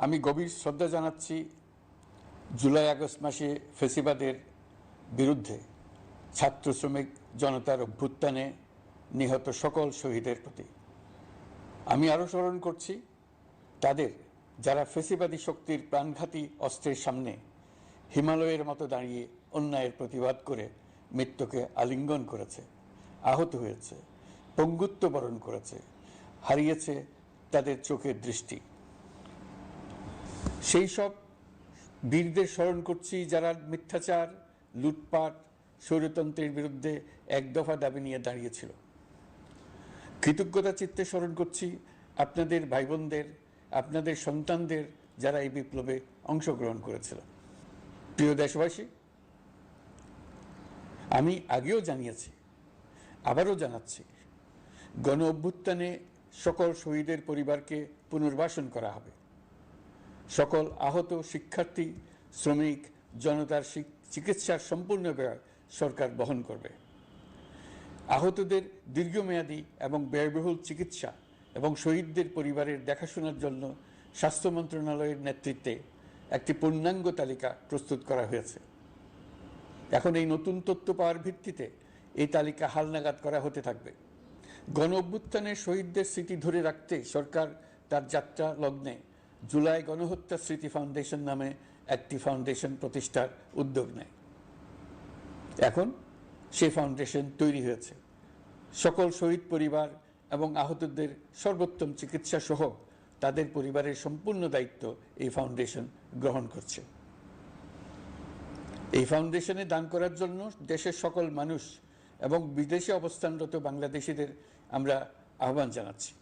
আমি গভীর শ্রদ্ধা জানাচ্ছি জুলাই আগস্ট মাসে ফ্যাসিবাদের বিরুদ্ধে ছাত্র শ্রমিক জনতার অভ্যুত্থানে নিহত সকল শহীদের প্রতি। আমি আরও স্মরণ করছি তাদের যারা ফ্যাসিবাদী শক্তির প্রাণঘাতী অস্ত্রের সামনে হিমালয়ের মতো দাঁড়িয়ে অন্যায়ের প্রতিবাদ করে মৃত্যুকে আলিঙ্গন করেছে, আহত হয়েছে, পঙ্গুত্ব বরণ করেছে, হারিয়েছে তাদের চোখের দৃষ্টি। সেই সব বীরদের স্মরণ করছি যারা মিথ্যাচার, লুটপাট, স্বৈরতন্ত্রের বিরুদ্ধে এক দফা দাবি নিয়ে দাঁড়িয়েছিল। কৃতজ্ঞতা চিত্তে স্মরণ করছি আপনাদের ভাই বোনদের, আপনাদের সন্তানদের যারা এই বিপ্লবে অংশগ্রহণ করেছিল। প্রিয় দেশবাসী, আমি আগেও জানিয়েছি, আবারও জানাচ্ছি, গণ অভ্যুত্থানে সকল শহীদের পরিবারকে পুনর্বাসন করা হবে। সকল আহত শিক্ষার্থী, শ্রমিক জনতার চিকিৎসার সম্পূর্ণ ব্যয় সরকার বহন করবে। আহতদের দীর্ঘমেয়াদী এবং ব্যয়বহুল চিকিৎসা এবং শহীদদের পরিবারের দেখাশোনার জন্য স্বাস্থ্য মন্ত্রণালয়ের নেতৃত্বে একটি পূর্ণাঙ্গ তালিকা প্রস্তুত করা হয়েছে। এখন এই নতুন তথ্য পাওয়ার ভিত্তিতে এই তালিকা হালনাগাদ করা হতে থাকবে। গণ অভ্যুত্থানের শহীদদের স্মৃতি ধরে রাখতে সরকার তার যাত্রা লগ্নে জুলাই গণহত্যা স্মৃতি ফাউন্ডেশন নামে একটি ফাউন্ডেশন প্রতিষ্ঠার উদ্যোগ নেয়। এখন সেই ফাউন্ডেশন তৈরি হয়েছে। সকল শহীদ পরিবার এবং আহতদের সর্বোত্তম চিকিৎসা সহ তাদের পরিবারের সম্পূর্ণ দায়িত্ব এই ফাউন্ডেশন গ্রহণ করছে। এই ফাউন্ডেশনে দান করার জন্য দেশের সকল মানুষ এবং বিদেশে অবস্থানরত বাংলাদেশিদের আমরা আহ্বান জানাচ্ছি।